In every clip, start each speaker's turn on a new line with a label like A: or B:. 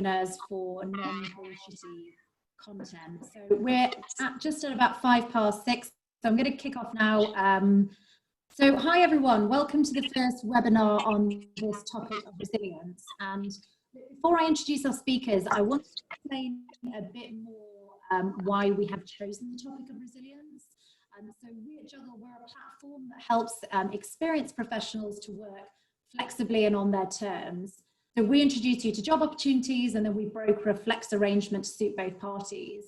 A: entrepreneurs for non-bullshitty content. So we're just at about 6:05, so I'm going to kick off now. So hi everyone, welcome to the first webinar on this topic of resilience. And before I introduce our speakers, I want to explain a bit more why we have chosen the topic of resilience. So we at Juggle, we're a platform that helps experienced professionals to work flexibly and on their terms. So we introduce you to job opportunities, and then we broker a flex arrangement to suit both parties,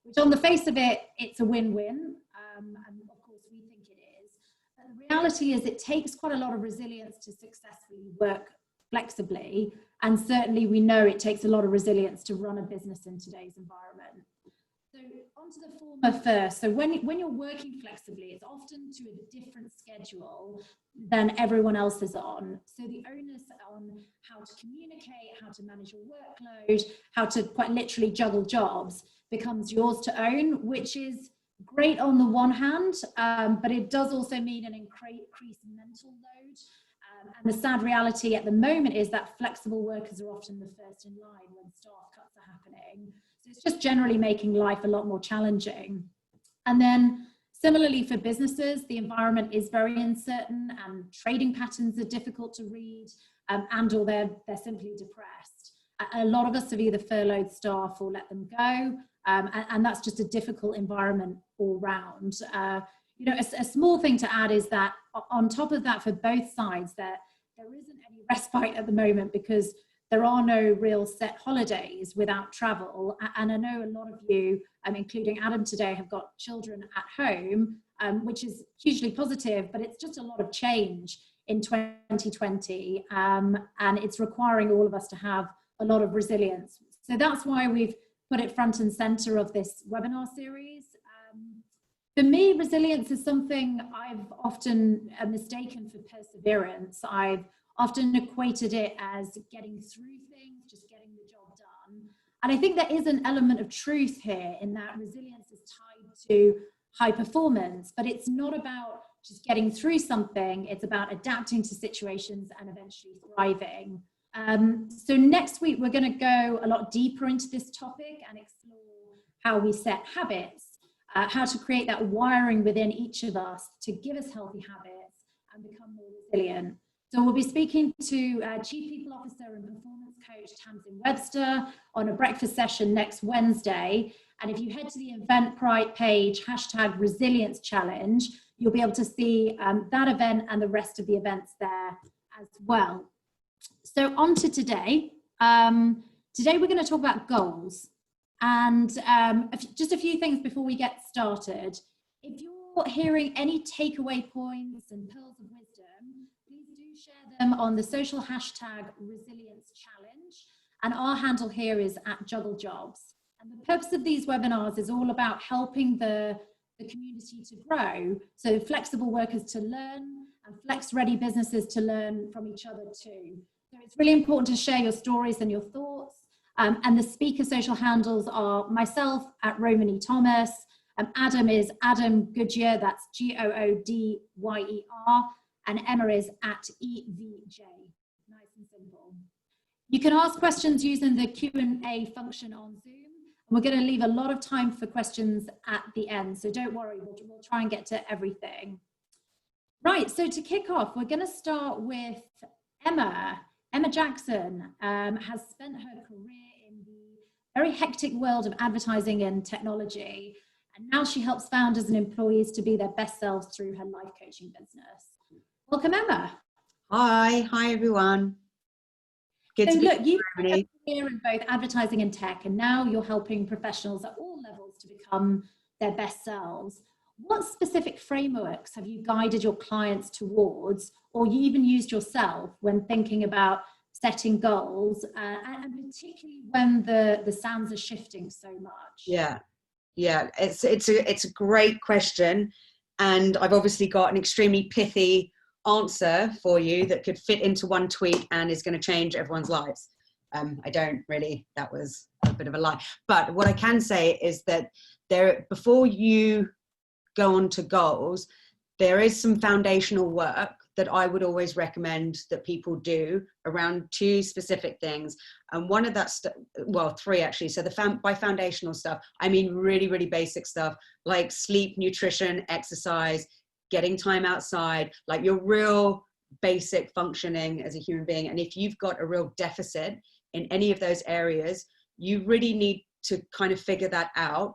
A: which on the face of it, it's a win-win. And of course we think it is. But the reality is it takes quite a lot of resilience to successfully work flexibly. And certainly we know it takes a lot of resilience to run a business in today's environment. So onto the former first. So when you're working flexibly, it's often to a different schedule than everyone else is on. So the onus on how to communicate, how to manage your workload, how to quite literally juggle jobs becomes yours to own, which is great on the one hand, but it does also mean an increased mental load. And the sad reality at the moment is that flexible workers are often the first in line when staff cuts are happening. So it's just generally making life a lot more challenging. And then similarly for businesses, the environment is very uncertain and trading patterns are difficult to read, and or they're simply depressed. A lot of us have either furloughed staff or let them go, and that's just a difficult environment all round. You know, a small thing to add is that on top of that, for both sides, there isn't any respite at the moment because there are no real set holidays without travel. And I know a lot of you, including Adam today, have got children at home, which is hugely positive, but it's just a lot of change in 2020. And it's requiring all of us to have a lot of resilience. So that's why we've put it front and center of this webinar series. For me, resilience is something I've often mistaken for perseverance. I've often equated it as getting through things, just getting the job done. And I think there is an element of truth here in that resilience is tied to high performance, but it's not about just getting through something, it's about adapting to situations and eventually thriving. So next week, we're going to go a lot deeper into this topic and explore how we set habits, how to create that wiring within each of us to give us healthy habits and become more resilient. So we'll be speaking to Chief People Officer and Performance Coach Tamsin Webster on a breakfast session next Wednesday. And if you head to the Eventbrite page, #Resilience Challenge, you'll be able to see that event and the rest of the events there as well. So on to today. Today we're going to talk about goals. And just a few things before we get started. If you're hearing any takeaway points and pearls of wisdom, please do share them on the social #Resilience Challenge. And our handle here is @JuggleJobs. And the purpose of these webinars is all about helping the community to grow. So flexible workers to learn and flex-ready businesses to learn from each other too. So it's really important to share your stories and your thoughts. And the speaker social handles are myself @Romany Thomas, Adam is Adam Goodyer, that's GOODYER, and Emma is @EVJ. Nice and simple. You can ask questions using the Q&A function on Zoom. And we're going to leave a lot of time for questions at the end, so don't worry, we'll try and get to everything. Right, so to kick off, we're going to start with Emma. Emma Jackson has spent her career in the very hectic world of advertising and technology, and now she helps founders and employees to be their best selves through her life coaching business. Welcome, Emma.
B: Hi everyone. Good to be
A: look, you've had a career in both advertising and tech, and now you're helping professionals at all levels to become their best selves. What specific frameworks have you guided your clients towards, or you even used yourself when thinking about setting goals, and particularly when the sands are shifting so much?
B: Yeah, it's a great question, and I've obviously got an extremely pithy answer for you that could fit into one tweet and is going to change everyone's lives. I don't really, that was a bit of a lie, but what I can say is that before you go on to goals, there is some foundational work that I would always recommend that people do around 2 specific things. And one of that, well, 3 actually. So by foundational stuff, I mean really, really basic stuff like sleep, nutrition, exercise, getting time outside, like your real basic functioning as a human being. And if you've got a real deficit in any of those areas, you really need to kind of figure that out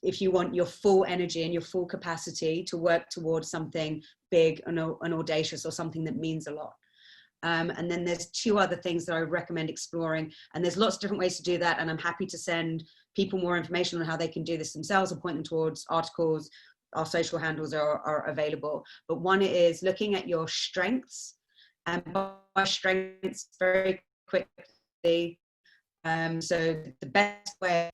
B: if you want your full energy and your full capacity to work towards something big and audacious, or something that means a lot. And then there's 2 other things that I recommend exploring, and there's lots of different ways to do that, and I'm happy to send people more information on how they can do this themselves, or point them towards articles. Our social handles are available. But one is looking at your strengths, and by strengths very quickly. So the best way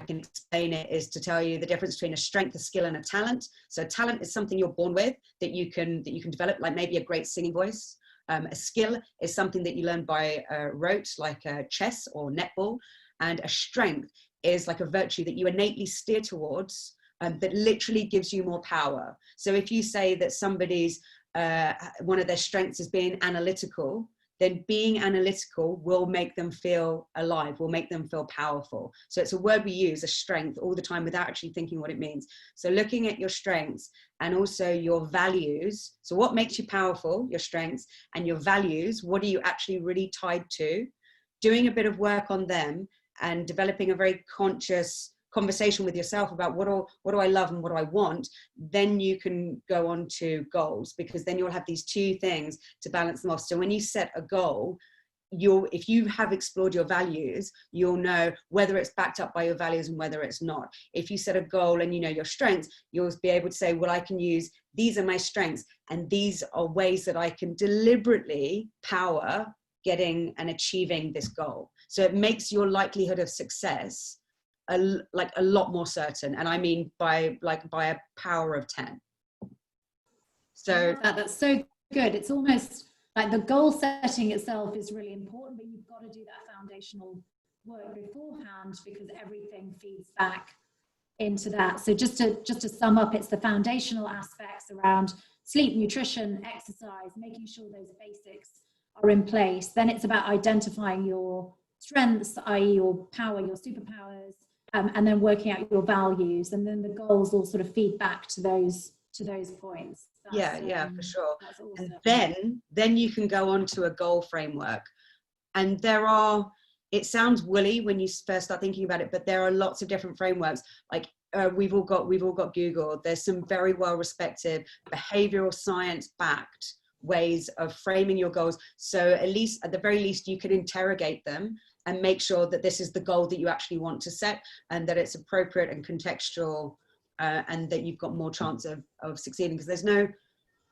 B: I can explain it is to tell you the difference between a strength, a skill, and a talent. So talent is something you're born with that you can develop, like maybe a great singing voice. A skill is something that you learn by rote, like chess or netball. And a strength is like a virtue that you innately steer towards, that literally gives you more power. So if you say that somebody's one of their strengths is being analytical, then being analytical will make them feel alive, will make them feel powerful. So it's a word we use, a strength, all the time without actually thinking what it means. So looking at your strengths and also your values. So what makes you powerful, your strengths, and your values, what are you actually really tied to? Doing a bit of work on them and developing a very conscious conversation with yourself about what do I love and what do I want, then you can go on to goals, because then you'll have these 2 things to balance them off. So when you set a goal, if you have explored your values, you'll know whether it's backed up by your values and whether it's not. If you set a goal and you know your strengths, you'll be able to say, well, I can use, these are my strengths, and these are ways that I can deliberately power getting and achieving this goal. So it makes your likelihood of success a lot more certain, and I mean by a power of 10. So
A: that's so good. It's almost like the goal setting itself is really important, but you've got to do that foundational work beforehand, because everything feeds back into that. So just to sum up, it's the foundational aspects around sleep, nutrition, exercise, making sure those basics are in place. Then it's about identifying your strengths, i.e. your power, your superpowers, and then working out your values, and then the goals all sort of feed back to those points.
B: Yeah, for sure.
A: Awesome.
B: And then you can go on to a goal framework, and it sounds woolly when you first start thinking about it, but there are lots of different frameworks. Like we've all got Google. There's some very well respected behavioral science backed ways of framing your goals. So at the very least, you can interrogate them and make sure that this is the goal that you actually want to set, and that it's appropriate and contextual, and that you've got more chance of succeeding. Because there's no,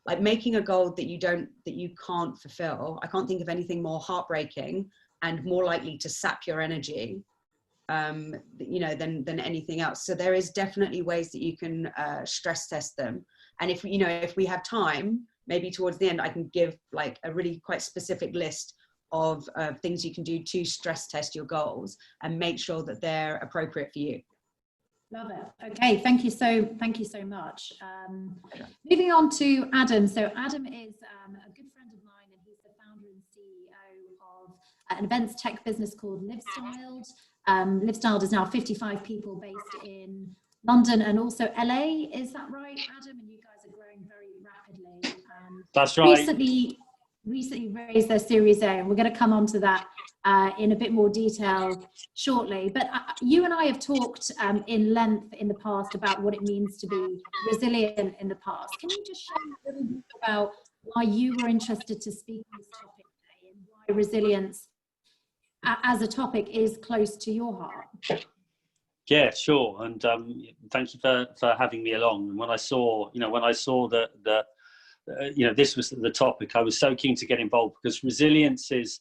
B: like, making a goal that you can't fulfill. I can't think of anything more heartbreaking and more likely to sap your energy, than anything else. So there is definitely ways that you can stress test them. And if we have time, maybe towards the end, I can give like a really quite specific list of things you can do to stress test your goals and make sure that they're appropriate for you.
A: Love it. Okay, thank you so much. Moving on to Adam. So Adam is a good friend of mine, and he's the founder and CEO of an events tech business called LiveStyled. LiveStyled is now 55 people based in London and also LA. Is that right, Adam? And you guys are growing very rapidly.
C: That's right.
A: Recently raised their Series A, and we're going to come on to that in a bit more detail shortly. But you and I have talked in length in the past about what it means to be resilient in the past. Can you just share a little bit about why you were interested to speak on this topic today, and why resilience as a topic is close to your heart?
C: Yeah, sure. And thank you for having me along. And when I saw that this was the topic, I was so keen to get involved, because resilience is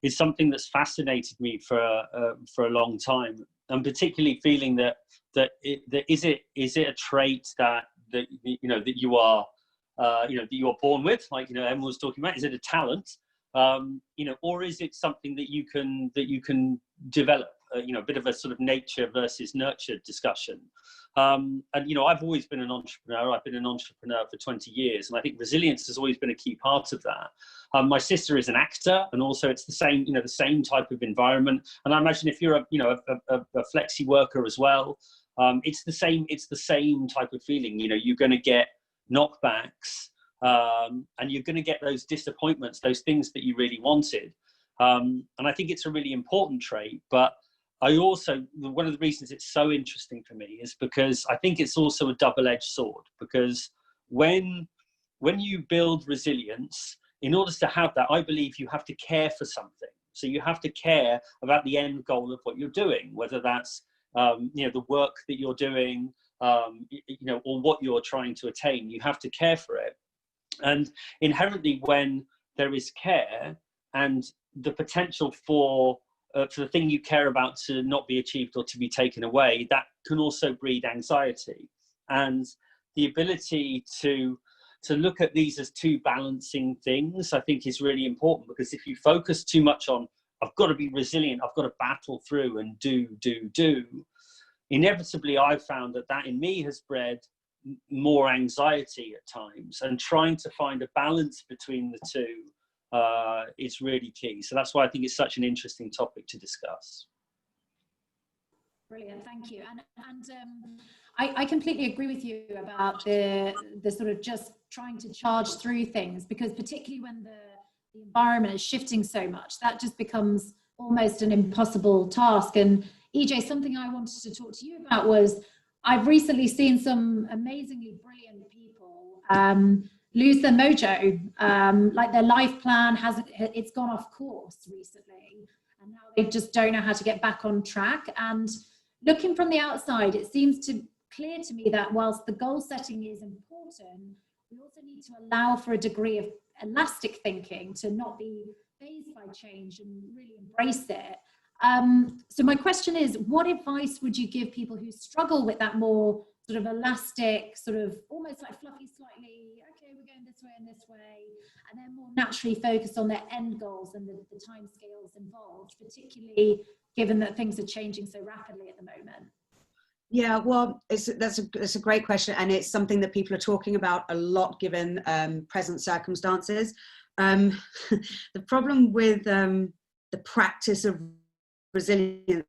C: something that's fascinated me for a long time, and particularly feeling that is it a trait that you are born with, like Emma was talking about? Is it a talent, or is it something that you can develop? a bit of a sort of nature versus nurture discussion. And, I've always been an entrepreneur. I've been an entrepreneur for 20 years. And I think resilience has always been a key part of that. My sister is an actor, and also it's the same type of environment. And I imagine if you're a flexi worker as well, it's the same type of feeling. You're going to get knockbacks, and you're going to get those disappointments, those things that you really wanted. And I think it's a really important trait, but one of the reasons it's so interesting for me is because I think it's also a double-edged sword, because when you build resilience, in order to have that, I believe you have to care for something. So you have to care about the end goal of what you're doing, whether that's, the work that you're doing, or what you're trying to attain. You have to care for it. And inherently, when there is care and the potential for the thing you care about to not be achieved or to be taken away, that can also breed anxiety. And the ability to look at these as two balancing things, I think, is really important, because if you focus too much on, I've got to be resilient, I've got to battle through and do, inevitably I've found that in me has bred more anxiety at times, and trying to find a balance between the two is really key. So that's why I think it's such an interesting topic to discuss.
A: Brilliant, thank you. And I completely agree with you about the sort of just trying to charge through things, because particularly when the environment is shifting so much, that just becomes almost an impossible task. And EJ, something I wanted to talk to you about was, I've recently seen some amazingly brilliant people lose their mojo, like their life plan it's gone off course recently, and now they just don't know how to get back on track. And looking from the outside, it seems clear to me that whilst the goal setting is important, we also need to allow for a degree of elastic thinking, to not be fazed by change and really embrace it. So my question is, what advice would you give people who struggle with that more sort of elastic, sort of almost like fluffy, slightly, okay, we're going this way and this way, and then more naturally focus on their end goals and the time scales involved, particularly given that things are changing so rapidly at the moment?
B: Yeah, well, that's a great question, and it's something that people are talking about a lot given present circumstances. The problem with the practice of resilience,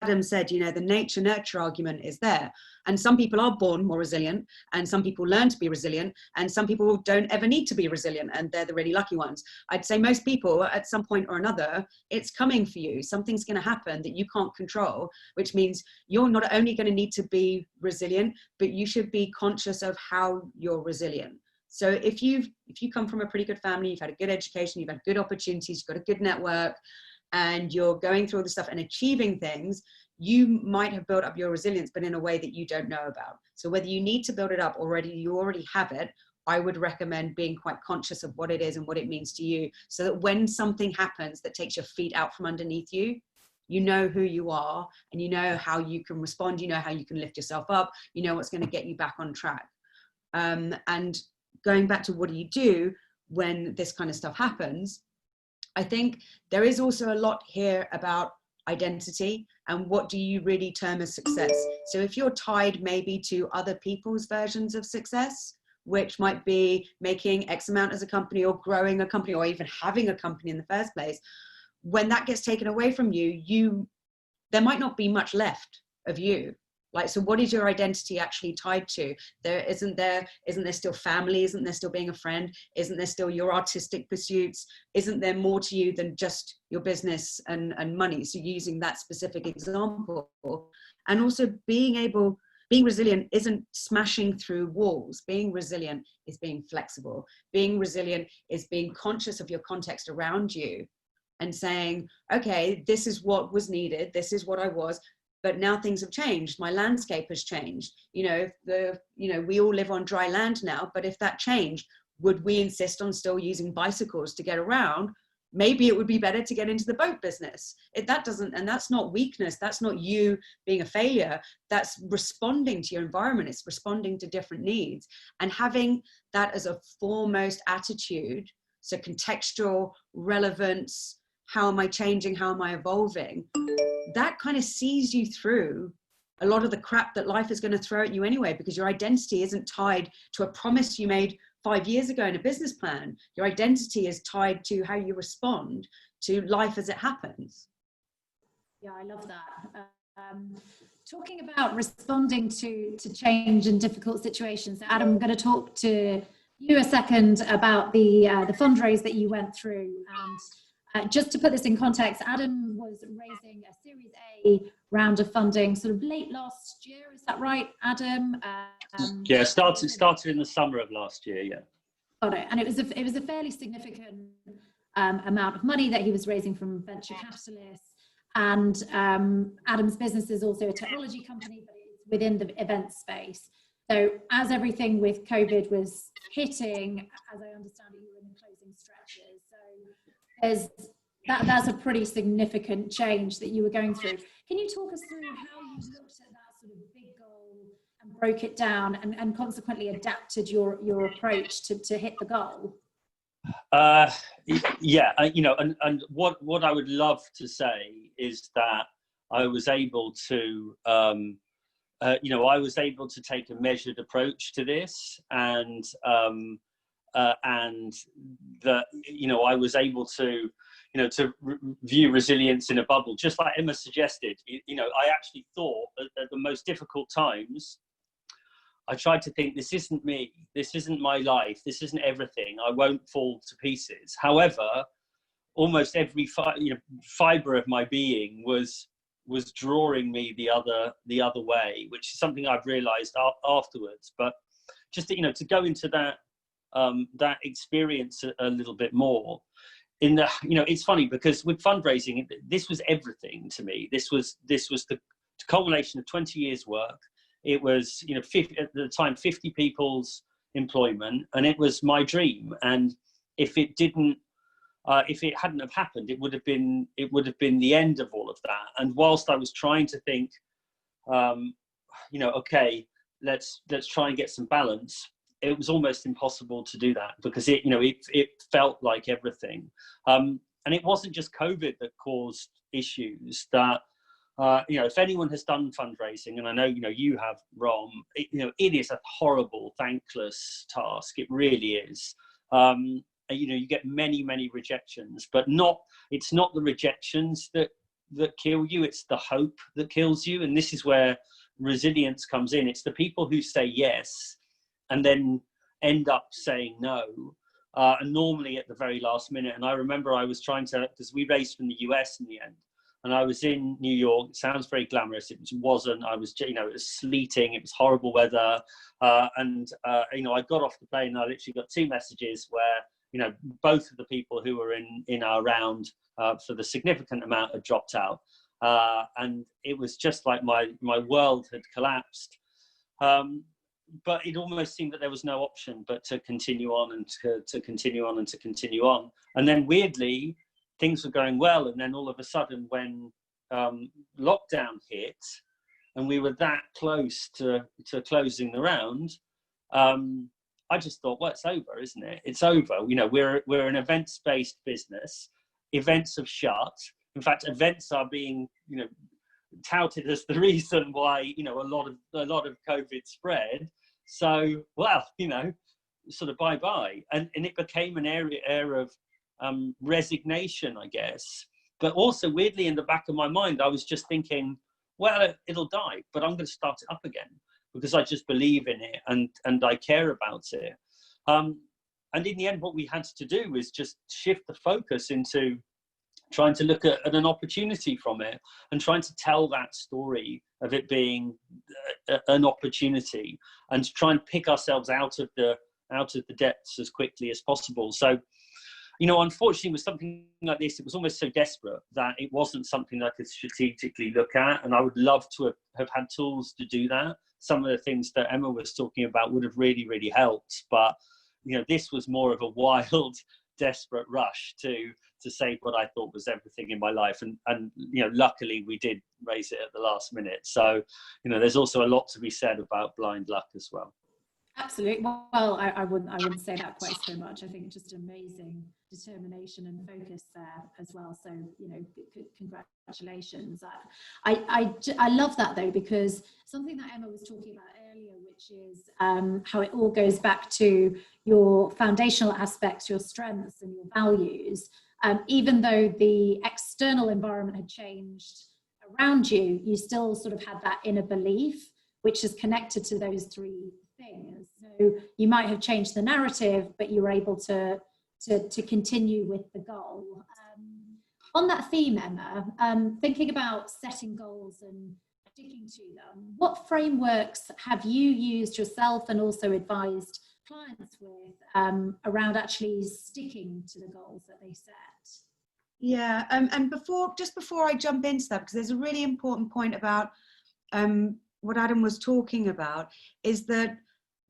B: Adam said, the nature-nurture argument is there. And some people are born more resilient, and some people learn to be resilient, and some people don't ever need to be resilient, and they're the really lucky ones. I'd say most people, at some point or another, it's coming for you. Something's going to happen that you can't control, which means you're not only going to need to be resilient, but you should be conscious of how you're resilient. So if you come from a pretty good family, you've had a good education, you've had good opportunities, you've got a good network, and you're going through all this stuff and achieving things, you might have built up your resilience, but in a way that you don't know about. So whether you need to build it up you already have it, I would recommend being quite conscious of what it is and what it means to you, so that when something happens that takes your feet out from underneath you, you know who you are, and you know how you can respond, you know how you can lift yourself up, you know what's going to get you back on track. And going back to what do you do when this kind of stuff happens, I think there is also a lot here about identity and what do you really term as success. So if you're tied maybe to other people's versions of success, which might be making X amount as a company, or growing a company, or even having a company in the first place, when that gets taken away from you, there might not be much left of you. Like, so what is your identity actually tied to? Isn't there still family? Isn't there still being a friend? Isn't there still your artistic pursuits? Isn't there more to you than just your business and money? So using that specific example, and also being resilient isn't smashing through walls. Being resilient is being flexible. Being resilient is being conscious of your context around you and saying, okay, this is what was needed. This is what I was. But now things have changed. My landscape has changed. We all live on dry land now, but if that changed, would we insist on still using bicycles to get around? Maybe it would be better to get into the boat business. And that's not weakness. That's not you being a failure. That's responding to your environment. It's responding to different needs, and having that as a foremost attitude. So contextual relevance, how am I changing, how am I evolving, that kind of sees you through a lot of the crap that life is going to throw at you anyway, because your identity isn't tied to a promise you made 5 years ago in a business plan. Your identity is tied to how you respond to life as it happens.
A: Yeah, I love that. Talking about responding to change in difficult situations, Adam, I'm going to talk to you a second about the fundraise that you went through. And just to put this in context, Adam was raising a Series A round of funding sort of late last year. Is that right, Adam?
C: Yeah, started in the summer of last year. Yeah.
A: Got it. And it was a fairly significant amount of money that he was raising from venture capitalists. And Adam's business is also a technology company, but it's within the event space. So as everything with COVID was hitting, as I understand it, you were in the closing stretches. So that's a pretty significant change that you were going through. Can you talk us through how you looked at that sort of big goal and broke it down and consequently adapted your approach to hit the goal?
C: Yeah, and what I would love to say is that I was able to, I was able to take a measured approach to this, and that, I was able to, to view resilience in a bubble, just like Emma suggested. I actually thought at the most difficult times, I tried to think, this isn't me, this isn't my life, this isn't everything, I won't fall to pieces. However, almost every fiber of my being was drawing me the other way, which is something I've realized afterwards. But just to go into that experience a little bit more, it's funny because with fundraising, this was everything to me. This was the culmination of 20 years work. It was, 50, at the time, 50 people's employment, and it was my dream. And if it hadn't have happened, it would have been the end of all of that. And whilst I was trying to think, okay, let's try and get some balance, it was almost impossible to do that because it felt like everything. And it wasn't just COVID that caused issues. That if anyone has done fundraising, and I know you have, Rom, it is a horrible, thankless task. It really is. You get many rejections, but it's not the rejections that kill you, it's the hope that kills you. And this is where resilience comes in. It's the people who say yes and then end up saying no, and normally at the very last minute. And I remember I was trying to, because we raised from the US in the end, and I was in New York. It sounds very glamorous. It wasn't. I was, it was sleeting. It was horrible weather. I got off the plane and I literally got 2 messages where, both of the people who were in our round for the significant amount had dropped out. And it was just like my world had collapsed. But it almost seemed that there was no option but to continue on and to continue on and to continue on. And then weirdly, things were going well, and then all of a sudden when lockdown hit and we were that close to closing the round, I just thought, well, it's over, isn't it? It's over. We're an events-based business. Events have shut. In fact, events are being touted as the reason why a lot of COVID spread. So, well, sort of bye-bye. And it became an era of resignation, I guess. But also, weirdly, in the back of my mind, I was just thinking, well, it'll die, but I'm going to start it up again because I just believe in it and I care about it. And in the end, what we had to do was just shift the focus into trying to look at an opportunity from it and trying to tell that story of it being an opportunity and to try and pick ourselves out of the depths as quickly as possible. So, unfortunately, with something like this, it was almost so desperate that it wasn't something that I could strategically look at. And I would love to have had tools to do that. Some of the things that Emma was talking about would have really, really helped. But, this was more of a wild, desperate rush to save what I thought was everything in my life. And luckily we did raise it at the last minute. So, there's also a lot to be said about blind luck as well.
A: Absolutely. Well, I wouldn't say that quite so much. I think it's just amazing determination and focus there as well. So, you know, congratulations. I love that though, because something that Emma was talking about earlier, which is how it all goes back to your foundational aspects, your strengths and your values. Even though the external environment had changed around you, you still sort of had that inner belief, which is connected to those three things. So you might have changed the narrative, but you were able to continue with the goal. On that theme, Emma, thinking about setting goals and sticking to them, what frameworks have you used yourself and also advised clients with around actually sticking to the goals that they set?
B: Yeah, and before I jump into that, because there's a really important point about what Adam was talking about, is that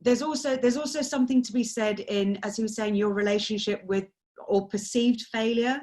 B: there's also something to be said in, as he was saying, your relationship with or perceived failure.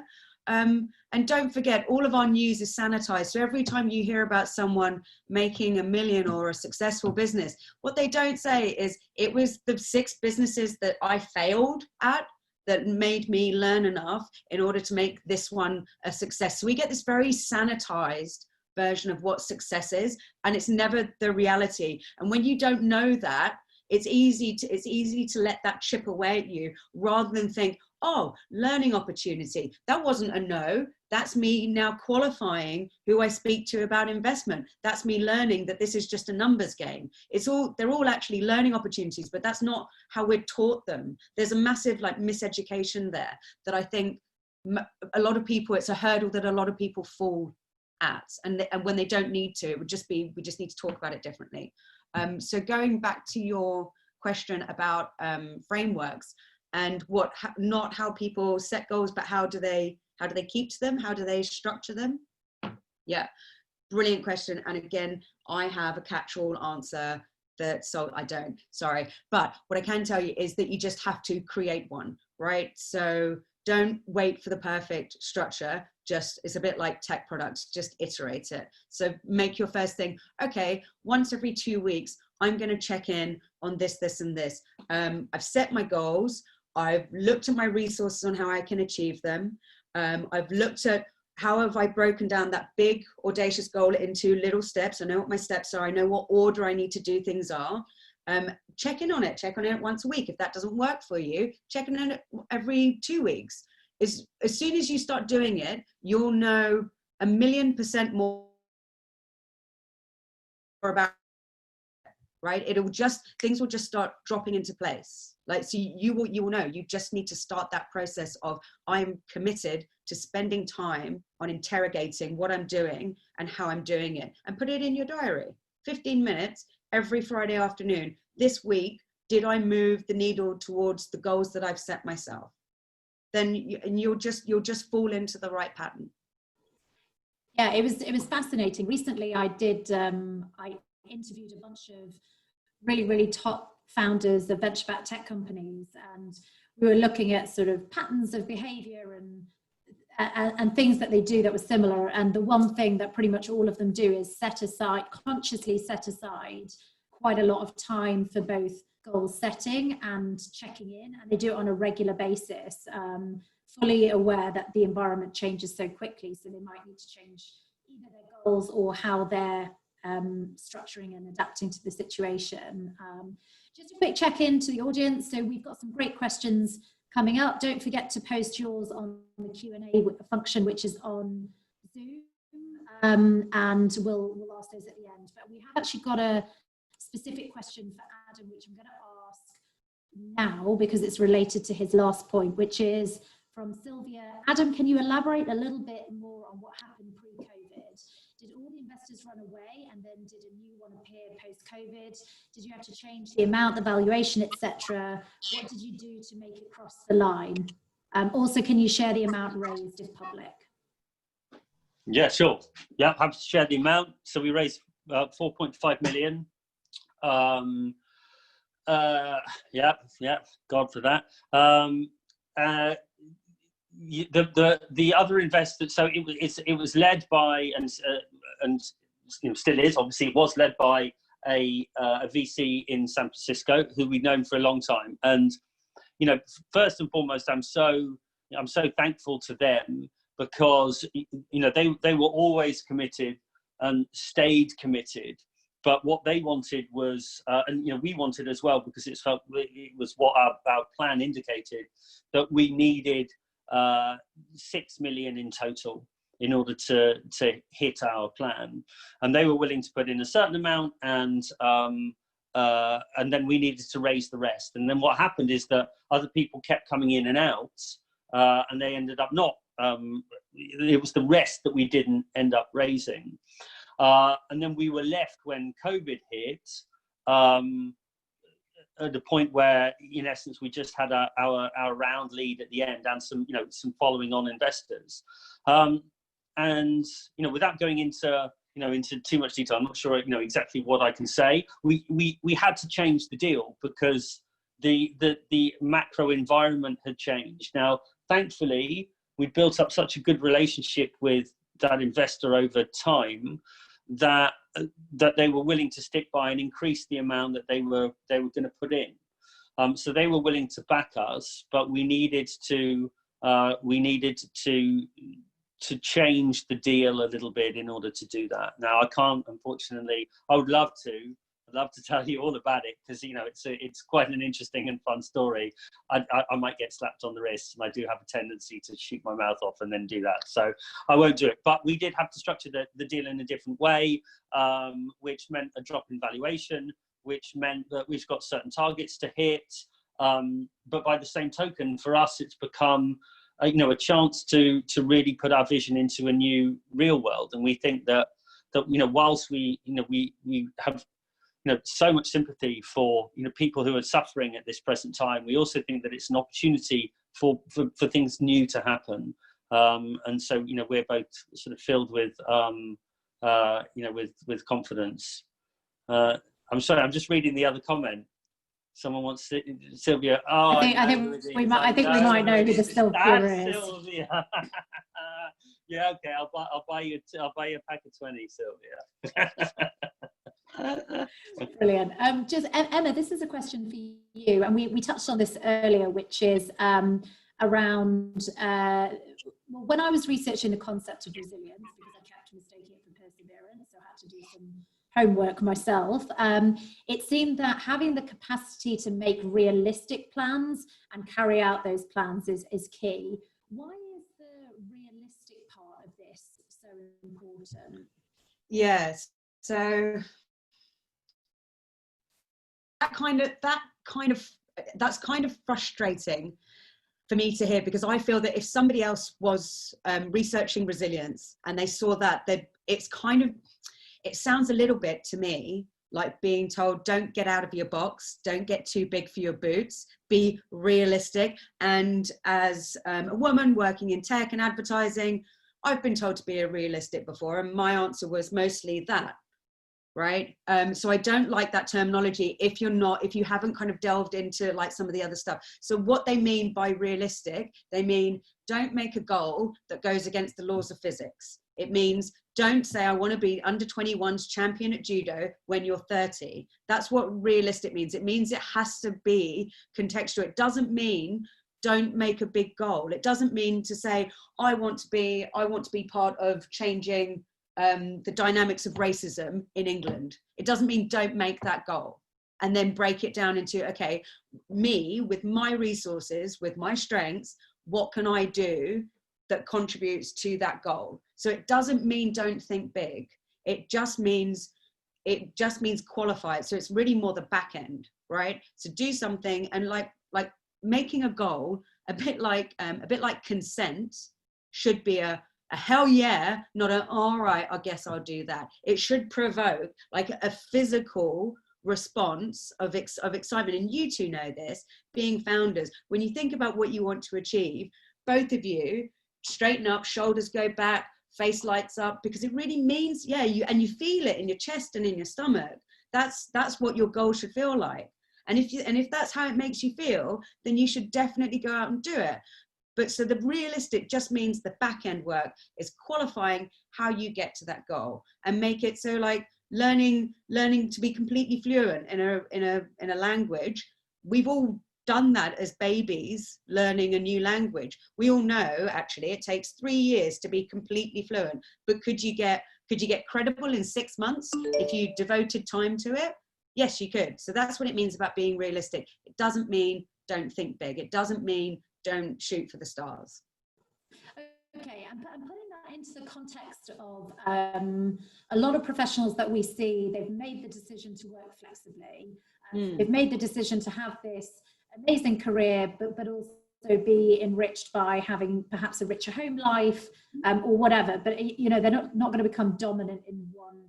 B: And don't forget, all of our news is sanitized. So every time you hear about someone making $1 million or a successful business, what they don't say is, it was the 6 businesses that I failed at that made me learn enough in order to make this one a success. So we get this very sanitized version of what success is, and it's never the reality. And when you don't know that, it's easy to let that chip away at you, rather than think, oh, learning opportunity, that wasn't a no, that's me now qualifying who I speak to about investment. That's me learning that this is just a numbers game. They're all actually learning opportunities, but that's not how we're taught them. There's a massive like miseducation there that I think a lot of people, it's a hurdle that a lot of people fall at, and when they don't need to, it would just be, we just need to talk about it differently. So going back to your question about frameworks and not how people set goals, but how do they keep to them? How do they structure them? Yeah, brilliant question. And again, I have a catch-all answer so I don't, sorry. But what I can tell you is that you just have to create one, right? So don't wait for the perfect structure. It's a bit like tech products, just iterate it. So make your first thing, okay, once every 2 weeks, I'm going to check in on this, this, and this. I've set my goals. I've looked at my resources on how I can achieve them. I've looked at how have I broken down that big audacious goal into little steps. I know what my steps are. I know what order I need to do things are. Check in on it once a week. If that doesn't work for you, check in on it every 2 weeks. As soon as you start doing it, you'll know 1,000,000% more about it, right? Things will just start dropping into place. Like, so you will know, you just need to start that process of, I'm committed to spending time on interrogating what I'm doing and how I'm doing it, and put it in your diary. 15 minutes every Friday afternoon. This week, did I move the needle towards the goals that I've set myself? Then you'll just fall into the right pattern.
A: Yeah, it was fascinating. Recently, I interviewed a bunch of really top founders of venture-backed tech companies, and we were looking at sort of patterns of behavior and things that they do that were similar. And the one thing that pretty much all of them do is consciously set aside quite a lot of time for both goal setting and checking in, and they do it on a regular basis, fully aware that the environment changes so quickly, so they might need to change either their goals or how they're structuring and adapting to the situation. Just a quick check-in to the audience. So we've got some great questions coming up. Don't forget to post yours on the Q&A function, which is on Zoom, and we'll ask those at the end. But we have actually got a specific question for Adam, which I'm going to ask now because it's related to his last point, which is from Sylvia. Adam, can you elaborate a little bit more on what happened pre-COVID? Did all the investors run away, and then did a new one appear post-COVID? Did you have to change the amount, the valuation, etc.? What did you do to make it cross the line? Also, can you share the amount raised if public?
C: Yeah, sure. Yeah, happy to share the amount. So we raised 4.5 million. Yeah, God for that. The other investors, so it was led by and still is, obviously it was led by a VC in San Francisco who we've known for a long time. And first and foremost, I'm so I'm so thankful to them, because they were always committed and stayed committed. But what they wanted was, and we wanted as well, because it was what our plan indicated, that we needed 6 million in total in order to hit our plan, and they were willing to put in a certain amount, and then we needed to raise the rest. And then what happened is that other people kept coming in and out, and they ended up not. It was the rest that we didn't end up raising. And then we were left when COVID hit, at the point where, in essence, we just had our round lead at the end, and some following on investors. And without going into too much detail, I'm not sure exactly what I can say. We had to change the deal because the macro environment had changed. Now, thankfully, we built up such a good relationship with that investor over time that they were willing to stick by and increase the amount that they were going to put in. So they were willing to back us, but we needed to change the deal a little bit in order to do that. Now, I can't, unfortunately. I would love to. I'd love to tell you all about it, because it's quite an interesting and fun story. I might get slapped on the wrist, and I do have a tendency to shoot my mouth off and then do that. So I won't do it. But we did have to structure the deal in a different way, which meant a drop in valuation, which meant that we've got certain targets to hit. But by the same token, for us, it's become a chance to really put our vision into a new real world. And we think that whilst we have so much sympathy for people who are suffering at this present time, we also think that it's an opportunity for things new to happen. And so we're both sort of filled with with confidence. I'm sorry, I'm just reading the other comment. Someone wants Sylvia. Oh,
A: I think we might know who the Sylvia is.
C: Sylvia. Yeah, okay. I'll buy you a pack of 20, Sylvia.
A: Brilliant. Just Emma, this is a question for you, and we touched on this earlier, which is around when I was researching the concept of resilience, because I kept mistaking it for perseverance, so I had to do some homework myself. It seemed that having the capacity to make realistic plans and carry out those plans is key. Why is the realistic part of this so important?
B: Yes, so that's kind of frustrating for me to hear, because I feel that if somebody else was researching resilience and they saw that it sounds a little bit to me like being told, don't get out of your box, don't get too big for your boots, be realistic. And as a woman working in tech and advertising, I've been told to be realistic before, and my answer was mostly that. Right. So I don't like that terminology if you haven't kind of delved into like some of the other stuff. So what they mean by realistic, they mean don't make a goal that goes against the laws of physics. It means don't say I want to be under 21's champion at judo when you're 30. That's what realistic means. It means it has to be contextual. It doesn't mean don't make a big goal. It doesn't mean to say I want to be part of changing the dynamics of racism in England. It doesn't mean don't make that goal and then break it down into, okay, me with my resources, with my strengths, what can I do that contributes to that goal? So it doesn't mean don't think big. It just means qualify it. So it's really more the back end, right? So do something, and like making a goal, a bit like consent should be a hell yeah, not an all right, I guess I'll do that. It should provoke like a physical response of excitement. And you two know this, being founders, when you think about what you want to achieve, both of you straighten up, shoulders go back, face lights up, because it really means, yeah, you feel it in your chest and in your stomach. That's what your goal should feel like. And if that's how it makes you feel, then you should definitely go out and do it. But so the realistic just means the back end work is qualifying how you get to that goal, and make it so like learning to be completely fluent in a language. We've all done that as babies learning a new language. We all know actually it takes 3 years to be completely fluent, but could you get credible in 6 months if you devoted time to it? Yes, you could. So that's what it means about being realistic. It doesn't mean don't think big. It doesn't mean don't shoot for the stars.
A: Okay, and putting that into the context of a lot of professionals that we see, they've made the decision to work flexibly. They've made the decision to have this amazing career, but also be enriched by having perhaps a richer home life or whatever. But you know, they're not going to become dominant in one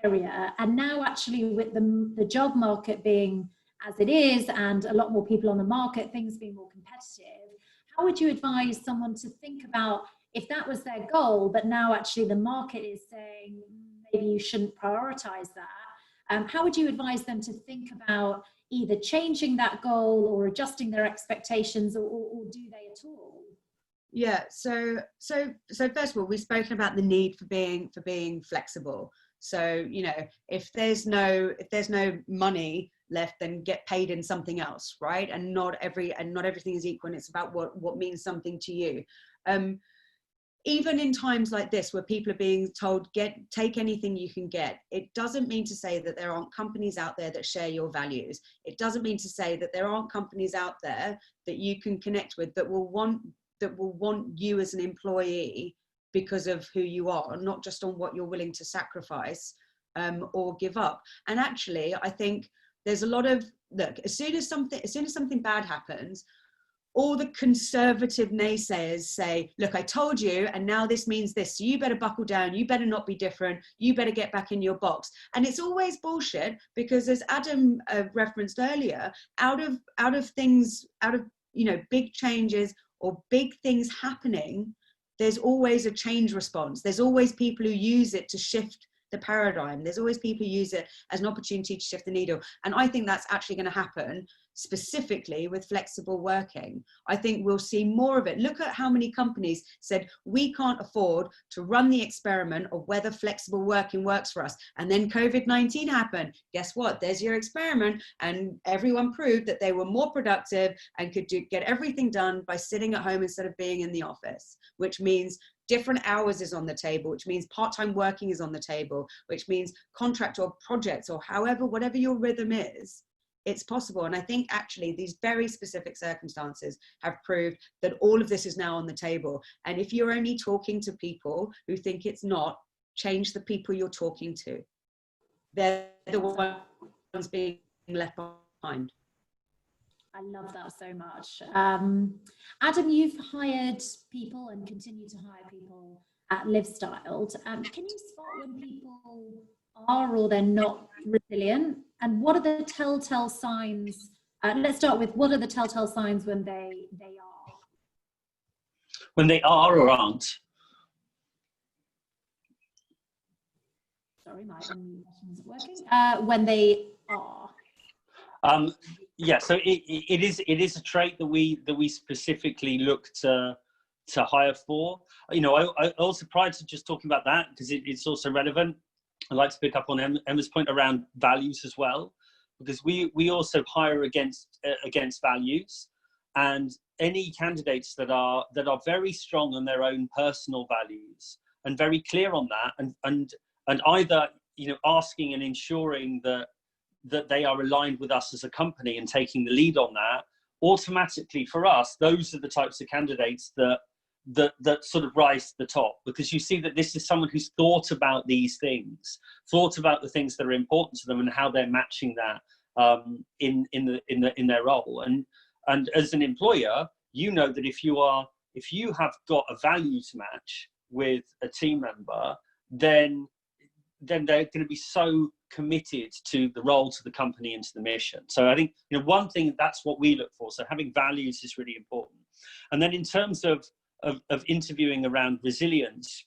A: area. And now, actually, with the job market being as it is, and a lot more people on the market, things being more competitive, how would you advise someone to think about, if that was their goal, but now actually the market is saying maybe you shouldn't prioritize that? How would you advise them to think about either changing that goal or adjusting their expectations, or do they at all?
B: Yeah. So first of all, we've spoken about the need for being flexible. So, you know, if there's no money left, then get paid in something else, right? And not everything is equal. And it's about what means something to you. Even in times like this, where people are being told, take anything you can get, it doesn't mean to say that there aren't companies out there that share your values. It doesn't mean to say that there aren't companies out there that you can connect with that will want you as an employee because of who you are, not just on what you're willing to sacrifice or give up. And actually, I think there's a lot of, look, as soon as something bad happens, all the conservative naysayers say, look, I told you, and now this means this, so you better buckle down, you better not be different, you better get back in your box. And it's always bullshit, because as Adam referenced earlier, out of you know, big changes or big things happening, there's always a change response. There's always people who use it to shift the paradigm. There's always people who use it as an opportunity to shift the needle. And I think that's actually going to happen specifically with flexible working. I think we'll see more of it. Look at how many companies said, we can't afford to run the experiment of whether flexible working works for us. And then COVID-19 happened. Guess what? There's your experiment. And everyone proved that they were more productive and could get everything done by sitting at home instead of being in the office, which means different hours is on the table, which means part-time working is on the table, which means contract or projects or whatever your rhythm is, it's possible. And I think actually these very specific circumstances have proved that all of this is now on the table. And if you're only talking to people who think it's not, change the people you're talking to. They're the ones being left behind.
A: I love that so much. Adam, you've hired people and continue to hire people at LiveStyled. Can you spot when people are or they're not resilient? And what are the telltale signs? Let's start with, what are the telltale signs when they are?
C: When they are or aren't?
A: Sorry, my unmute button isn't working. When they are.
C: Yeah, so it is a trait that we specifically look to hire for. You know, I also, prior to just talking about that, because it's also relevant, I'd like to pick up on Emma's point around values as well, because we also hire against values, and any candidates that are very strong on their own personal values and very clear on that, and either, you know, asking and ensuring that they are aligned with us as a company and taking the lead on that, automatically for us, those are the types of candidates that sort of rise to the top, because you see that this is someone who's thought about these things, thought about the things that are important to them and how they're matching that in their role. And as an employer, you know that if you have got a value to match with a team member, then they're going to be so committed to the role, to the company, and to the mission. So I think, you know, one thing, that's what we look for. So having values is really important. And then in terms of interviewing around resilience,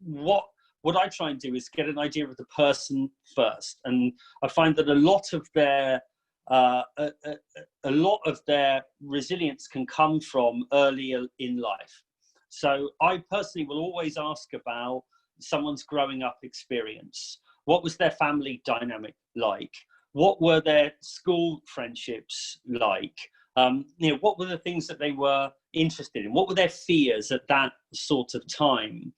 C: what I try and do is get an idea of the person first. And I find that a lot of their resilience can come from earlier in life. So I personally will always ask about someone's growing up experience. What was their family dynamic like? What were their school friendships like? What were the things that they were interested in? What were their fears at that sort of time?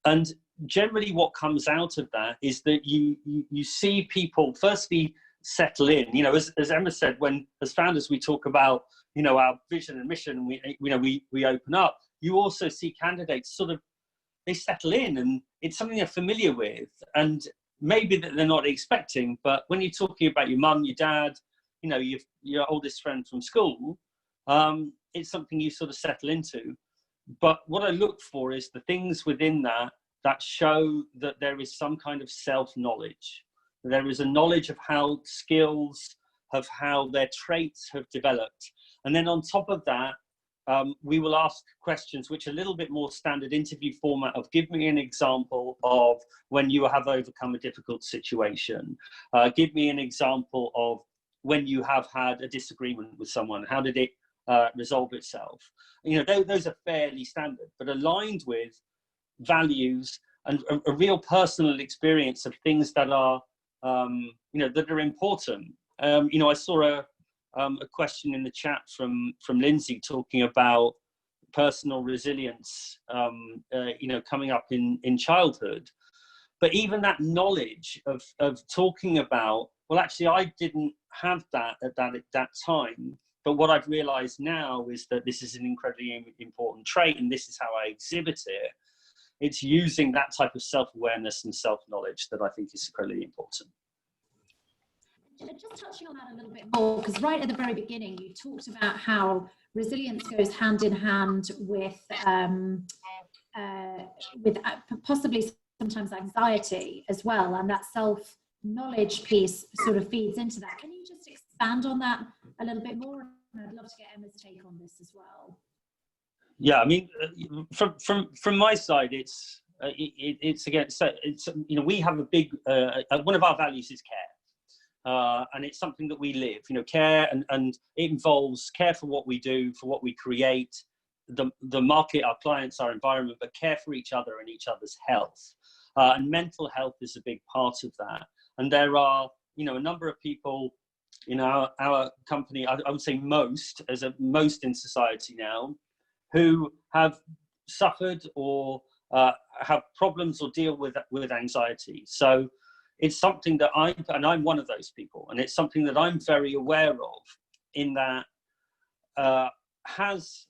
C: And generally what comes out of that is that you see people firstly settle in. As Emma said, when as founders we talk about our vision and mission, and we open up, you also see candidates sort of, they settle in, and it's something they're familiar with, and maybe that they're not expecting. But when you're talking about your mum, your dad, your oldest friend from school, it's something you sort of settle into. But what I look for is the things within that show that there is some kind of self-knowledge. There is a knowledge of how skills, of how their traits have developed. And then on top of that, we will ask questions which are a little bit more standard interview format of, give me an example of when you have overcome a difficult situation. Give me an example of when you have had a disagreement with someone. How did it resolve itself? Those are fairly standard, but aligned with values and a real personal experience of things that are, that are important. I saw a question in the chat from Lindsay talking about personal resilience, coming up in childhood. But even that knowledge of talking about, well, actually, I didn't have that at that time. But what I've realized now is that this is an incredibly important trait, and this is how I exhibit it. It's using that type of self-awareness and self-knowledge that I think is incredibly important.
A: Just touching on that a little bit more, because right at the very beginning, you talked about how resilience goes hand in hand with possibly sometimes anxiety as well, and that self-knowledge piece sort of feeds into that. Can you just expand on that a little bit more? And I'd love to get Emma's take on this as well.
C: Yeah, I mean, from my side, it's again, so it's we have a big one of our values is care. And it's something that we live, care, and it involves care for what we do, for what we create, the market, our clients, our environment, but care for each other and each other's health. And mental health is a big part of that. And there are, a number of people in our company, I would say most in society now, who have suffered or have problems or deal with anxiety. So it's something that I'm one of those people, and it's something that I'm very aware of, in that has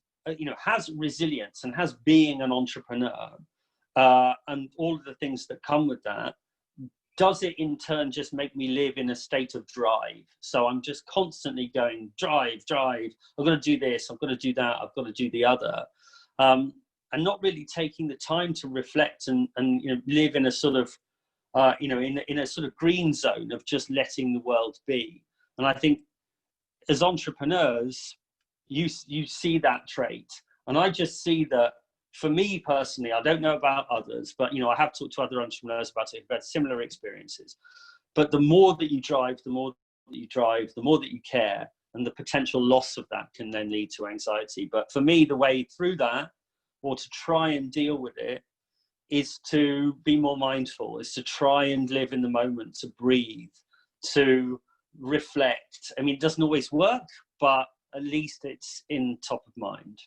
C: resilience and has being an entrepreneur, and all of the things that come with that. Does it in turn just make me live in a state of drive? So I'm just constantly going drive. I've got to do this. I've got to do that. I've got to do the other, and not really taking the time to reflect and live in a sort of in a sort of green zone of just letting the world be. And I think as entrepreneurs, you see that trait, and I just see that. For me personally, I don't know about others, but I have talked to other entrepreneurs about it who've had similar experiences. But the more that you drive, the more that you care, and the potential loss of that can then lead to anxiety. But for me, the way through that, or to try and deal with it, is to be more mindful, is to try and live in the moment, to breathe, to reflect. I mean, it doesn't always work, but at least it's in top of mind.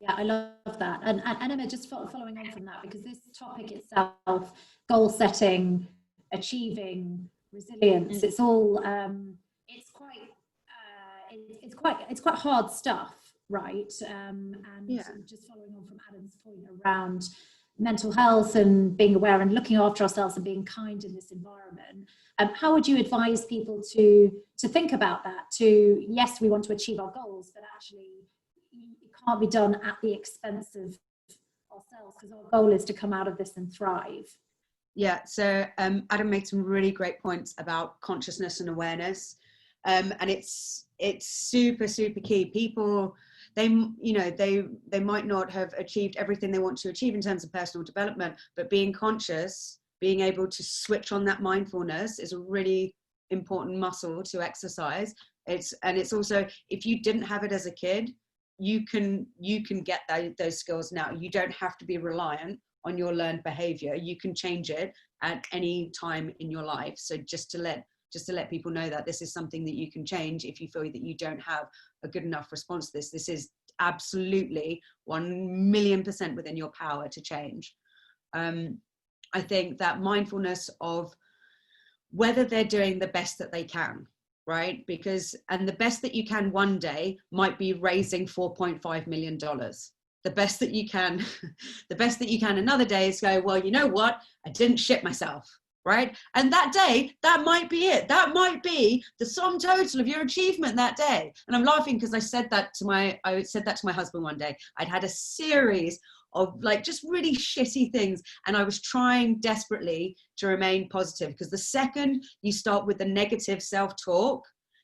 A: Yeah, I love that. And Emma, just following on from that, because this topic itself, goal setting, achieving, resilience, it's all, it's quite hard stuff, right? And just following on from Adam's point around mental health and being aware and looking after ourselves and being kind in this environment, how would you advise people to think about that? Yes, we want to achieve our goals, but actually, can't be done at the expense of ourselves, because our goal is to come out of this and thrive.
B: Yeah, so Adam made some really great points about consciousness and awareness, and it's super key. People, they might not have achieved everything they want to achieve in terms of personal development, but being conscious, being able to switch on that mindfulness is a really important muscle to exercise. It's also, if you didn't have it as a kid, you can get those skills now. You don't have to be reliant on your learned behavior. You can change it at any time in your life. So just to let just to let people know that this is something that you can change if you feel that you don't have a good enough response to this. This is absolutely 1,000,000% within your power to change. I think that mindfulness of whether they're doing the best that they can, right? Because, and the best that you can one day might be raising $4.5 million. The best that you can, the best that you can another day is go, well, you know what? I didn't shit myself, right? And that day, that might be it. That might be the sum total of your achievement that day. And I'm laughing because I said that to my husband one day. I'd had a series of like just really shitty things, and I was trying desperately to remain positive, because the second you start with the negative self-talk,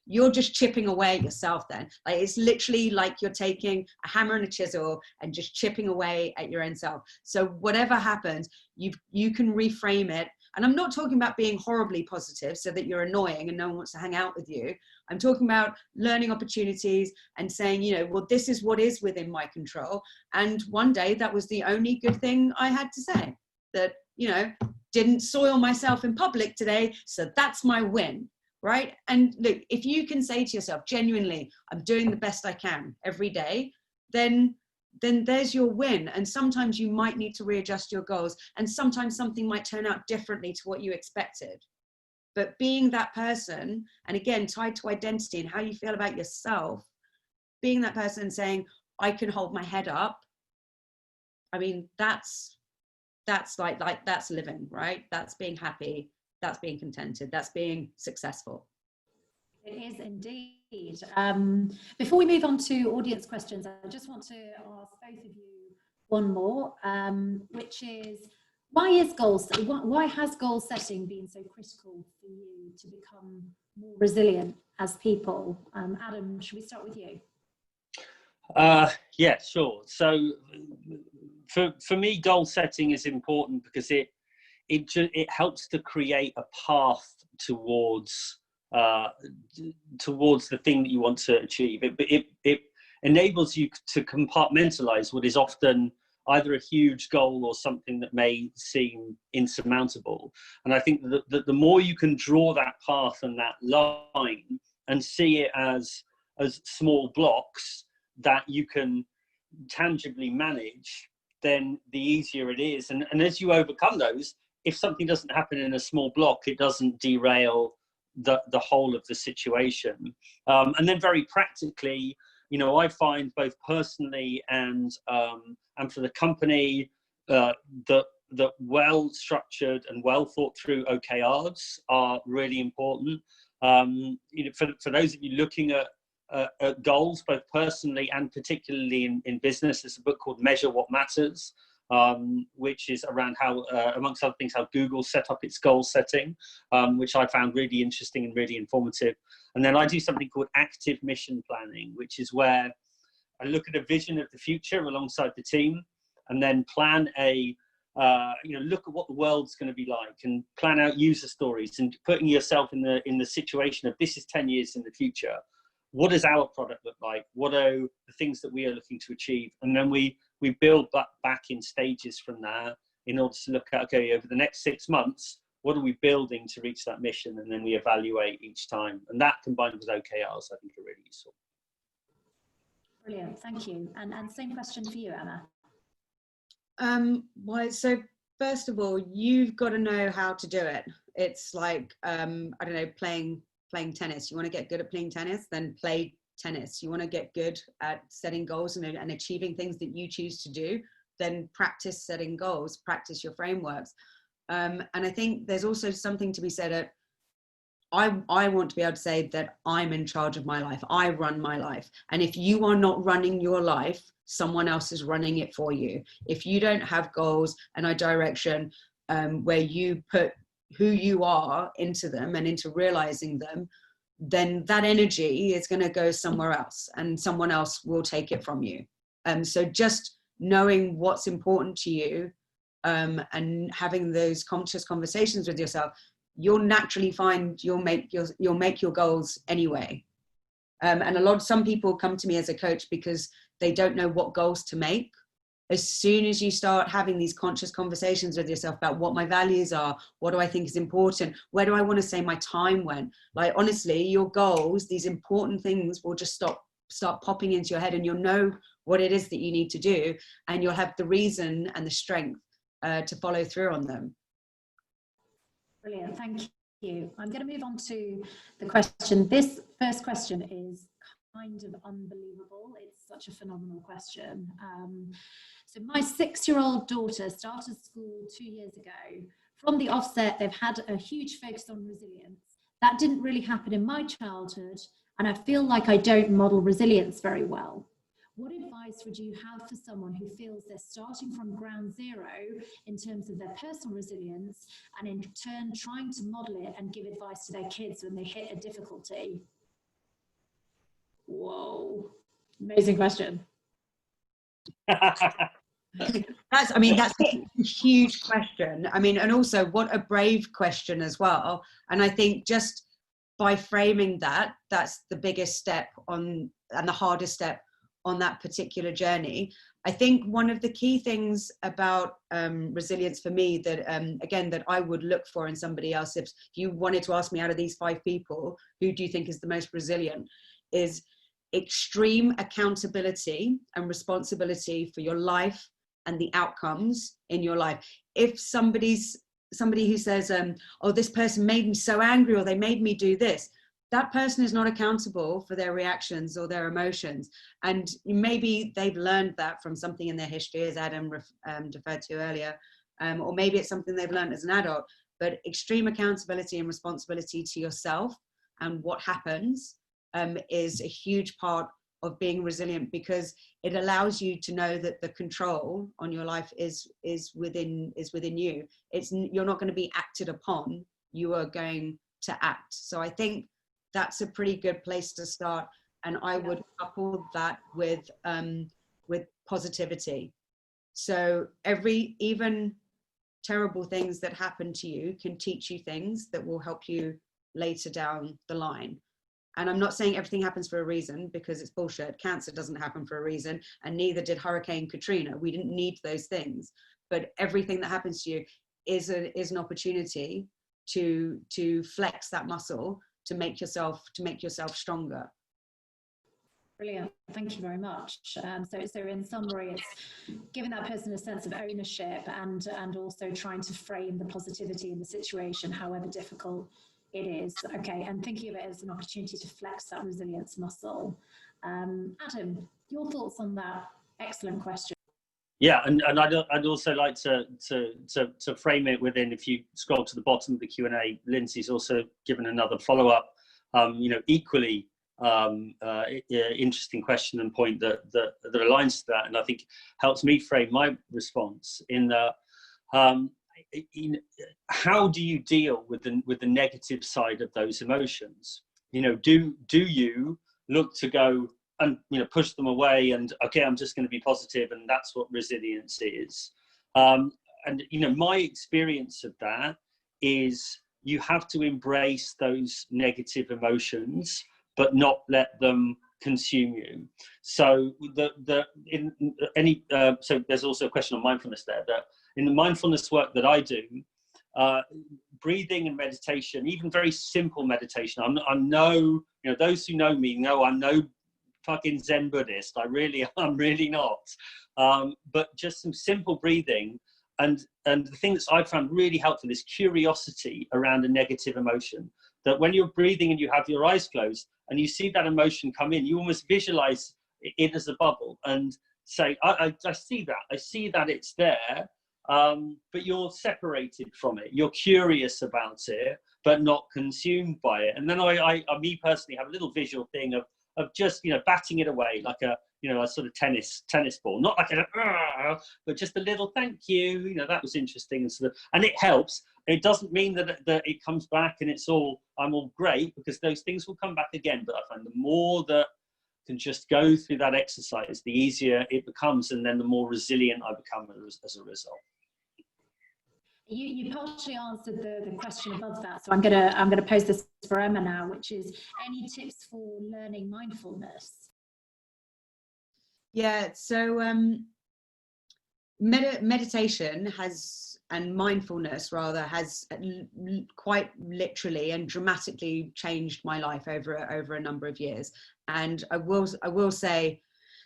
B: you're just chipping away at yourself then. Like, it's literally like you're taking a hammer and a chisel and just chipping away at your own self. So whatever happens, you can reframe it. And I'm not talking about being horribly positive so that you're annoying and no one wants to hang out with you. I'm talking about learning opportunities and saying, you know, well, this is what is within my control. And one day that was the only good thing I had to say. That, you know, didn't soil myself in public today, so that's my win. Right? And look, if you can say to yourself, genuinely, I'm doing the best I can every day, then there's your win. And sometimes you might need to readjust your goals, and sometimes something might turn out differently to what you expected. But being that person, and again, tied to identity and how you feel about yourself, being that person saying, I can hold my head up. I mean, that's like that's living, right? That's being happy. That's being contented. That's being successful.
A: It is indeed. Before we move on to audience questions, I just want to ask both of you one more, which is, why has goal setting been so critical for you to become more resilient as people? Adam, should we start with you?
C: Yeah, sure. So for me, goal setting is important because it helps to create a path towards the thing that you want to achieve. It enables you to compartmentalize what is often either a huge goal or something that may seem insurmountable. And I think that the more you can draw that path and that line and see it as small blocks that you can tangibly manage, then the easier it is. And as you overcome those, if something doesn't happen in a small block, it doesn't derail the whole of the situation. And then very practically, you know, I find both personally and for the company, that well-structured and well thought through OKRs are really important. You know, for those of you looking at goals, both personally and particularly in business, there's a book called Measure What Matters, which is around how, amongst other things, how Google set up its goal setting, which I found really interesting and really informative. And then I do something called active mission planning, which is where I look at a vision of the future alongside the team, and then plan look at what the world's going to be like, and plan out user stories, and putting yourself in the situation of, this is 10 years in the future. What does our product look like? What are the things that we are looking to achieve? And then we build back in stages from there in order to look at, okay, over the next 6 months, what are we building to reach that mission? And then we evaluate each time. And that, combined with OKRs, I think are really useful.
A: Brilliant, thank you. And same question for you, Emma.
B: Well, so first of all, you've got to know how to do it. It's like, I don't know, playing tennis. You want to get good at playing tennis, then play tennis. You want to get good at setting goals and achieving things that you choose to do, then practice setting goals, practice your frameworks. And I think there's also something to be said at, I want to be able to say that I'm in charge of my life. I run my life. And if you are not running your life, someone else is running it for you. If you don't have goals and a direction where you put who you are into them and into realizing them, then that energy is going to go somewhere else, and someone else will take it from you. So just knowing what's important to you, and having those conscious conversations with yourself, you'll naturally find you'll make your goals anyway. And some people come to me as a coach because they don't know what goals to make. as soon as you start having these conscious conversations with yourself about what my values are, what do I think is important, where do I want to say my time went, like honestly, your goals, these important things will just start popping into your head, and you'll know what it is that you need to do, and you'll have the reason and the strength to follow through on them.
A: Brilliant, thank you. I'm going to move on to the question. This first question is kind of unbelievable. It's such a phenomenal question. So my 6-year-old daughter started school 2 years ago. From the offset, they've had a huge focus on resilience. That didn't really happen in my childhood, and I feel like I don't model resilience very well. What advice would you have for someone who feels they're starting from ground zero in terms of their personal resilience, and in turn trying to model it and give advice to their kids when they hit a difficulty? Whoa, amazing question.
B: That's a huge question. I mean, and also what a brave question as well. And I think just by framing that, that's the biggest step on, and the hardest step on that particular journey. I think one of the key things about resilience for me that, again, that I would look for in somebody else, if you wanted to ask me out of these 5 people, who do you think is the most resilient, is extreme accountability and responsibility for your life and the outcomes in your life. If somebody who says, oh, this person made me so angry, or they made me do this, that person is not accountable for their reactions or their emotions. And maybe they've learned that from something in their history, as Adam deferred to earlier, or maybe it's something they've learned as an adult. But extreme accountability and responsibility to yourself and what happens is a huge part of being resilient, because it allows you to know that the control on your life is within you. You're not going to be acted upon, you are going to act. So I think that's a pretty good place to start, and I would couple that with positivity. So even terrible things that happen to you can teach you things that will help you later down the line. And I'm not saying everything happens for a reason, because it's bullshit. Cancer doesn't happen for a reason, and neither did Hurricane Katrina. We didn't need those things. But everything that happens to you is an opportunity to flex that muscle, to make yourself stronger.
A: Brilliant, thank you very much. So in summary, it's giving that person a sense of ownership, and also trying to frame the positivity in the situation, however difficult it is. Okay, and thinking of it as an opportunity to flex that resilience muscle. Adam, your thoughts on that? Excellent question.
C: Yeah, and I'd also like to frame it within, if you scroll to the bottom of the Q&A, Lindsay's also given another follow-up, equally interesting question and point that aligns to that, and I think helps me frame my response in that, how do you deal with the negative side of those emotions? Do you look to go and push them away and, okay, I'm just going to be positive, and that's what resilience is? And my experience of that is you have to embrace those negative emotions, but not let them consume you. So so there's also a question on mindfulness there, that in the mindfulness work that I do, breathing and meditation, even very simple meditation, I'm no, those who know me know I'm no fucking Zen Buddhist. I'm really not. But just some simple breathing, and the thing that I've found really helpful is curiosity around a negative emotion. That when you're breathing and you have your eyes closed and you see that emotion come in, you almost visualize it as a bubble and say, I see that it's there, but you're separated from it. You're curious about it, but not consumed by it. And then I me personally have a little visual thing of just, batting it away like a sort of tennis ball, not like but just a little thank you, that was interesting, and it helps. It doesn't mean that it comes back and I'm all great, because those things will come back again. But I find the more that can just go through that exercise, the easier it becomes, and then the more resilient I become as a result.
A: You partially answered the question above that, so I'm gonna pose this for Emma now, which is, any tips for learning mindfulness?
B: Yeah, so meditation has, and mindfulness rather, has quite literally and dramatically changed my life over a number of years. And I will say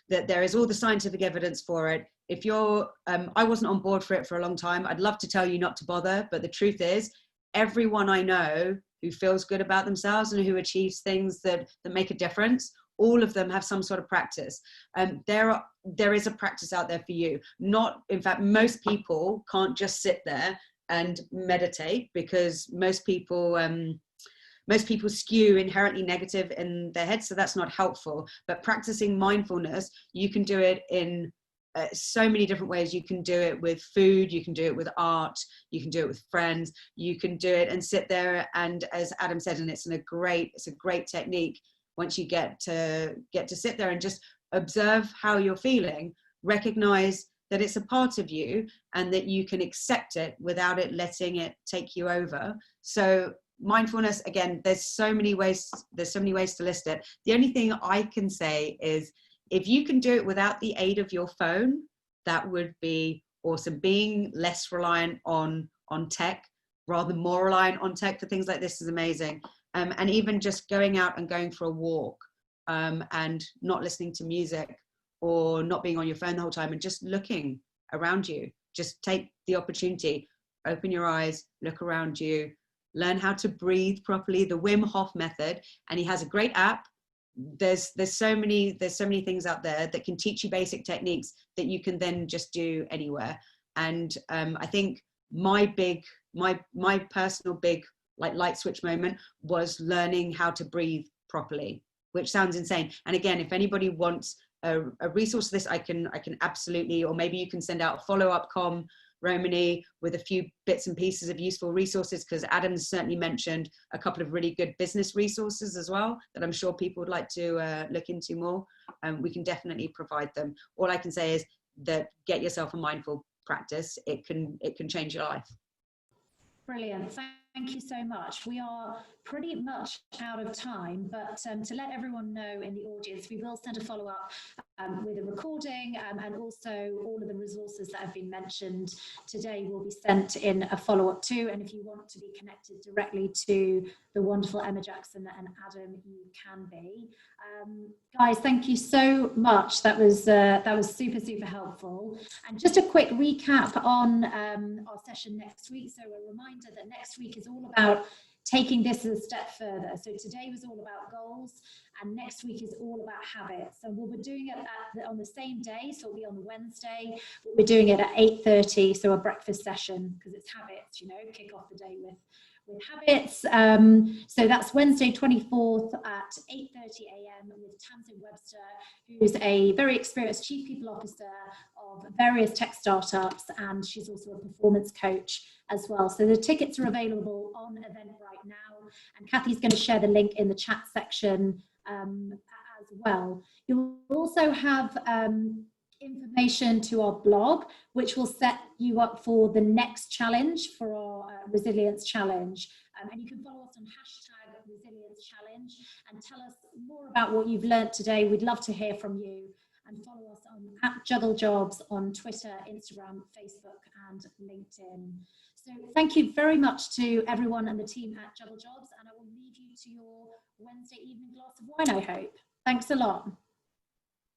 B: that there is all the scientific evidence for it. If you're, I wasn't on board for it for a long time. I'd love to tell you not to bother, but the truth is, everyone I know who feels good about themselves and who achieves things that make a difference, all of them have some sort of practice. There is a practice out there for you. In fact, most people can't just sit there and meditate, because most people skew inherently negative in their heads, so that's not helpful. But practicing mindfulness, you can do it in so many different ways. You can do it with food, you can do it with art, you can do it with friends, you can do it and sit there, and as Adam said, and it's a great technique, once you get to sit there and just observe how you're feeling, recognize that it's a part of you and that you can accept it without it letting it take you over. So mindfulness, again, there's so many ways to list it. The only thing I can say is, if you can do it without the aid of your phone, that would be awesome. Being less reliant on tech rather than more reliant on tech for things like this is amazing. And even just going out and going for a walk, and not listening to music or not being on your phone the whole time and just looking around you. Just take the opportunity, open your eyes, look around you, learn how to breathe properly, the Wim Hof method. And he has a great app. There's so many things out there that can teach you basic techniques that you can then just do anywhere. And I think my personal big light switch moment was learning how to breathe properly, which sounds insane. And again, if anybody wants a resource for this, I can absolutely, or maybe you can send out a follow-up Romany, with a few bits and pieces of useful resources, because Adam's certainly mentioned a couple of really good business resources as well that I'm sure people would like to look into more. We can definitely provide them. All I can say is that get yourself a mindful practice. It can change your life.
A: Brilliant. Thank you so much. We are pretty much out of time, but to let everyone know in the audience, we will send a follow-up with a recording, and also all of the resources that have been mentioned today will be sent in a follow-up too. And if you want to be connected directly to the wonderful Emma Jackson and Adam, you can be. Guys, thank you so much. That was super helpful. And just a quick recap on our session next week. So a reminder that next week is all about taking this a step further. So today was all about goals, and next week is all about habits. And we'll be doing it on the same day, so it'll be on the Wednesday. We're doing it at 8:30, so a breakfast session, because it's habits, kick off the day with habits. So that's Wednesday 24th at 8:30 a.m. with Tamsin Webster, who's a very experienced Chief People Officer of various tech startups, and she's also a performance coach as well. So the tickets are available on Eventbrite now, and Kathy's going to share the link in the chat section as well. You'll also have information to our blog, which will set you up for the next challenge, for our resilience challenge. And you can follow us on #resilience-challenge and tell us more about what you've learned today. We'd love to hear from you. And follow us on @JuggleJobs on Twitter, Instagram, Facebook, and LinkedIn. So thank you very much to everyone and the team at JuggleJobs, and I will leave you to your Wednesday evening glass of wine, I hope. Thanks a lot.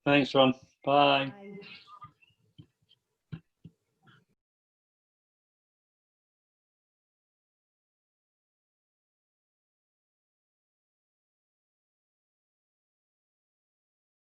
C: Thanks, Ron. Bye.
A: Bye.